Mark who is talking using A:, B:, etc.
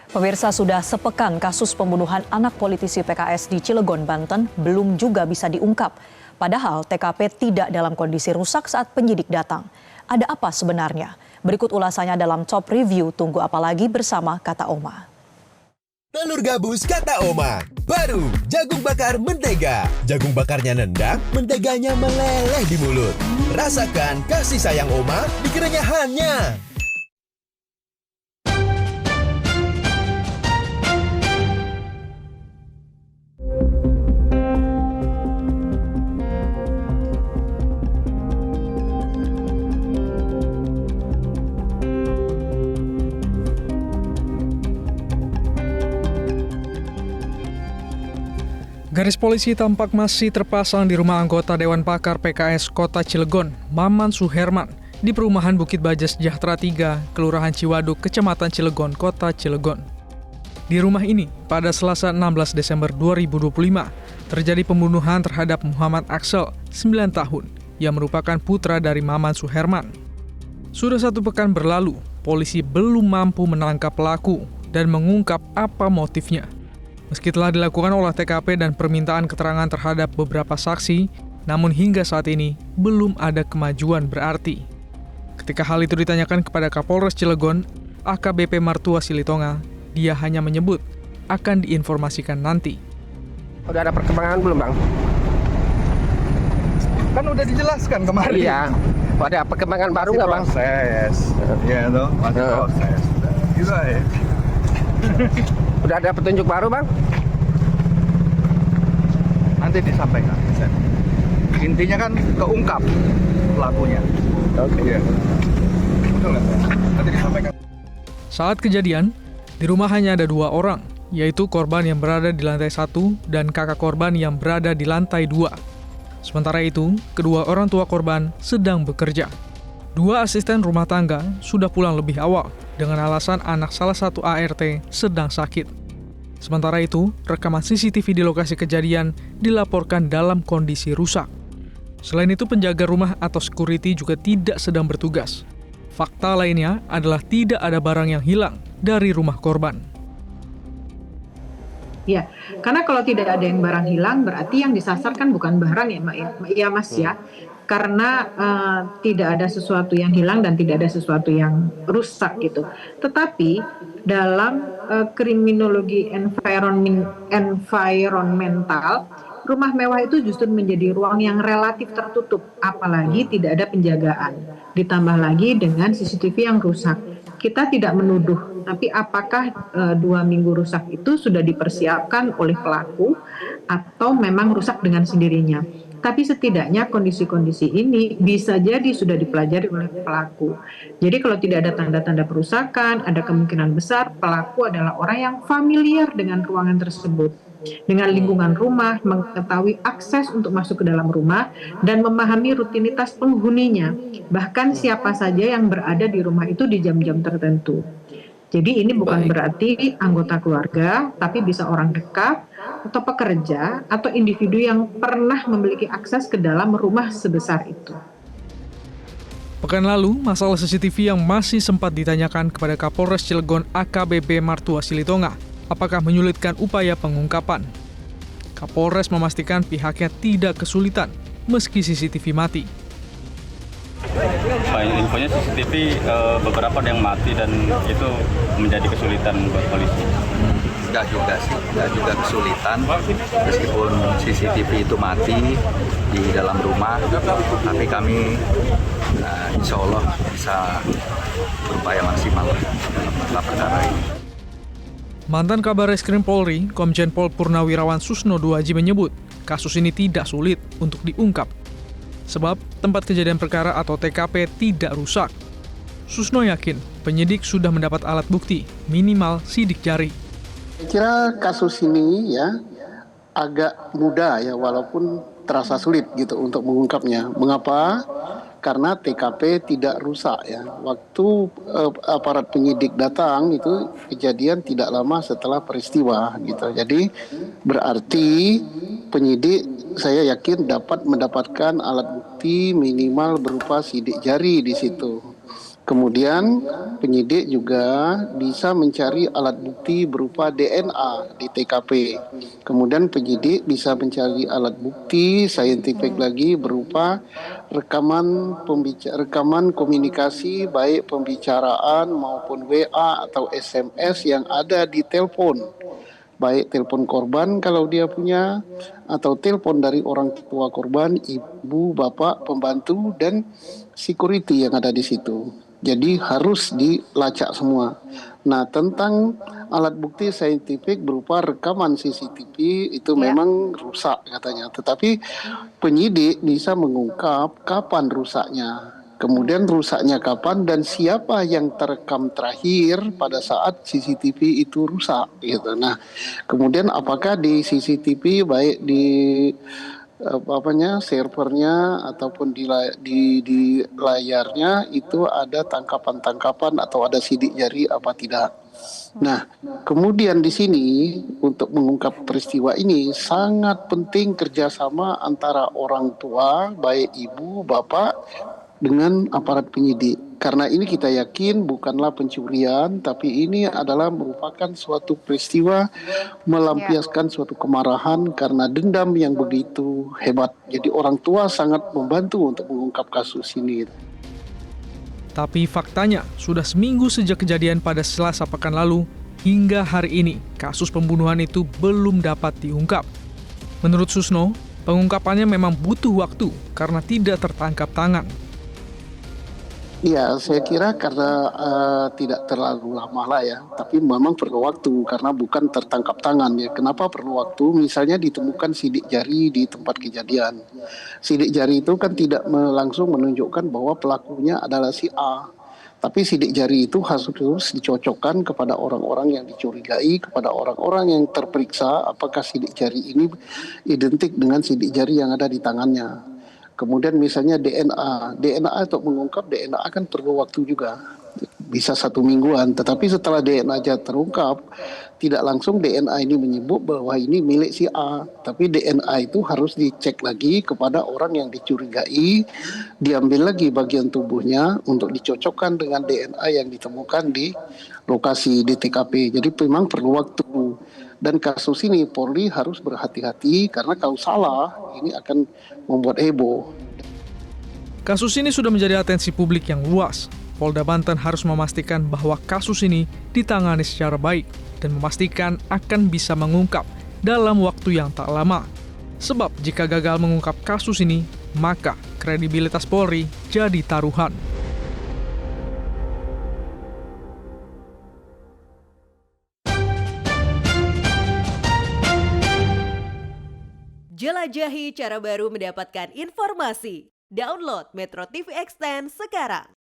A: Pemirsa, sudah sepekan kasus pembunuhan anak politisi PKS di Cilegon, Banten belum juga bisa diungkap. Padahal TKP tidak dalam kondisi rusak saat penyidik datang. Ada apa sebenarnya? Berikut ulasannya dalam Top Review. Tunggu apa lagi bersama Kata Oma.
B: Telur gabus Kata Oma. Baru jagung bakar mentega. Jagung bakarnya nendang, menteganya meleleh di mulut. Rasakan kasih sayang Oma di kerenyahannya.
C: Garis polisi tampak masih terpasang di rumah anggota Dewan Pakar PKS Kota Cilegon, Maman Suherman, di perumahan Bukit Baja Sejahtera 3, Kelurahan Ciwaduk, Kecamatan Cilegon, Kota Cilegon. Di rumah ini, pada Selasa 16 Desember 2025, terjadi pembunuhan terhadap Muhammad Axel, 9 tahun, yang merupakan putra dari Maman Suherman. Sudah 1 pekan berlalu, polisi belum mampu menangkap pelaku dan mengungkap apa motifnya. Meski telah dilakukan olah TKP dan permintaan keterangan terhadap beberapa saksi, namun hingga saat ini belum ada kemajuan berarti. Ketika hal itu ditanyakan kepada Kapolres Cilegon, AKBP Martua Silitonga, dia hanya menyebut akan diinformasikan nanti.
D: Udah ada perkembangan belum, Bang?
E: Kan udah dijelaskan kemarin.
D: Iya. Ada perkembangan baru nggak, Bang?
E: Proses. Iya tuh, masih proses. Gitu aja.
D: Udah ada petunjuk baru, Bang?
E: Nanti disampaikan. Intinya kan keungkap pelakunya.
D: Oke.
E: Iya. Betul nggak? Nanti disampaikan.
C: Saat kejadian, di rumah hanya ada 2 orang, yaitu korban yang berada di lantai 1 dan kakak korban yang berada di lantai 2. Sementara itu, kedua orang tua korban sedang bekerja. 2 asisten rumah tangga sudah pulang lebih awal dengan alasan anak salah satu ART sedang sakit. Sementara itu, rekaman CCTV di lokasi kejadian dilaporkan dalam kondisi rusak. Selain itu, penjaga rumah atau security juga tidak sedang bertugas. Fakta lainnya adalah tidak ada barang yang hilang dari rumah korban.
F: Ya, karena kalau tidak ada yang barang hilang, berarti yang disasar kan bukan barang ya, Mbak ya, ya Mas ya. Karena tidak ada sesuatu yang hilang dan tidak ada sesuatu yang rusak gitu. Tetapi dalam kriminologi environmental, rumah mewah itu justru menjadi ruang yang relatif tertutup, apalagi tidak ada penjagaan. Ditambah lagi dengan CCTV yang rusak. Kita tidak menuduh, tapi apakah 2 minggu rusak itu sudah dipersiapkan oleh pelaku atau memang rusak dengan sendirinya. Tapi setidaknya kondisi-kondisi ini bisa jadi sudah dipelajari oleh pelaku. Jadi kalau tidak ada tanda-tanda perusakan, ada kemungkinan besar pelaku adalah orang yang familiar dengan ruangan tersebut, dengan lingkungan rumah, mengetahui akses untuk masuk ke dalam rumah, dan memahami rutinitas penghuninya, bahkan siapa saja yang berada di rumah itu di jam-jam tertentu. Jadi ini bukan berarti anggota keluarga, tapi bisa orang dekat, atau pekerja, atau individu yang pernah memiliki akses ke dalam rumah sebesar itu.
C: Pekan lalu, masalah CCTV yang masih sempat ditanyakan kepada Kapolres Cilegon AKBP Martua Silitonga, apakah menyulitkan upaya pengungkapan. Kapolres memastikan pihaknya tidak kesulitan meski CCTV mati.
G: Infonya CCTV beberapa ada yang mati dan itu menjadi kesulitan buat polisi.
H: Enggak juga sih, enggak juga kesulitan meskipun CCTV itu mati di dalam rumah, tapi kami insya Allah bisa berupaya maksimal dalam perkara ini.
C: Mantan Kabar Reskrim Polri, Komjen Pol Purnawirawan Susno Duaji menyebut kasus ini tidak sulit untuk diungkap. Sebab tempat kejadian perkara atau TKP tidak rusak. Susno yakin penyidik sudah mendapat alat bukti, minimal sidik jari.
I: Saya kira kasus ini ya agak mudah ya, walaupun terasa sulit gitu untuk mengungkapnya. Mengapa? Karena TKP tidak rusak ya. Waktu aparat penyidik datang itu kejadian tidak lama setelah peristiwa gitu. Jadi berarti penyidik saya yakin dapat mendapatkan alat bukti minimal berupa sidik jari di situ. Kemudian penyidik juga bisa mencari alat bukti berupa DNA di TKP. Kemudian penyidik bisa mencari alat bukti saintifik lagi berupa rekaman komunikasi baik pembicaraan maupun WA atau SMS yang ada di telepon. Baik telepon korban kalau dia punya, atau telepon dari orang tua korban, ibu, bapak, pembantu, dan security yang ada di situ. Jadi harus dilacak semua. Nah, tentang alat bukti saintifik berupa rekaman CCTV itu memang rusak katanya. Tetapi penyidik bisa mengungkap kapan rusaknya. Kemudian rusaknya kapan dan siapa yang terekam terakhir pada saat CCTV itu rusak gitu. Nah, kemudian apakah di CCTV baik di servernya ataupun di layarnya itu ada tangkapan-tangkapan atau ada sidik jari apa tidak. Nah, kemudian di sini untuk mengungkap peristiwa ini sangat penting kerjasama antara orang tua, baik ibu, bapak, dengan aparat penyidik. Karena ini kita yakin bukanlah pencurian, tapi ini adalah merupakan suatu peristiwa melampiaskan suatu kemarahan karena dendam yang begitu hebat. Jadi orang tua sangat membantu untuk mengungkap kasus ini.
C: Tapi faktanya, sudah seminggu sejak kejadian pada Selasa pekan lalu, hingga hari ini, kasus pembunuhan itu belum dapat diungkap. Menurut Susno, pengungkapannya memang butuh waktu karena tidak tertangkap tangan.
I: Ya, saya kira karena tidak terlalu lama lah ya, tapi memang perlu waktu karena bukan tertangkap tangan ya. Kenapa perlu waktu? Misalnya ditemukan sidik jari di tempat kejadian. Sidik jari itu kan tidak langsung menunjukkan bahwa pelakunya adalah si A. Tapi sidik jari itu harus dicocokkan kepada orang-orang yang dicurigai, kepada orang-orang yang terperiksa apakah sidik jari ini identik dengan sidik jari yang ada di tangannya. Kemudian misalnya DNA untuk mengungkap DNA kan perlu waktu juga, bisa 1 mingguan. Tetapi setelah DNA aja terungkap, tidak langsung DNA ini menyebut bahwa ini milik si A. Tapi DNA itu harus dicek lagi kepada orang yang dicurigai, diambil lagi bagian tubuhnya untuk dicocokkan dengan DNA yang ditemukan di lokasi di TKP. Jadi memang perlu waktu. Dan kasus ini Polri harus berhati-hati karena kalau salah ini akan membuat heboh.
C: Kasus ini sudah menjadi atensi publik yang luas. Polda Banten harus memastikan bahwa kasus ini ditangani secara baik dan memastikan akan bisa mengungkap dalam waktu yang tak lama. Sebab jika gagal mengungkap kasus ini, maka kredibilitas Polri jadi taruhan.
J: Jelajahi cara baru mendapatkan informasi. Download Metro TV Extend sekarang.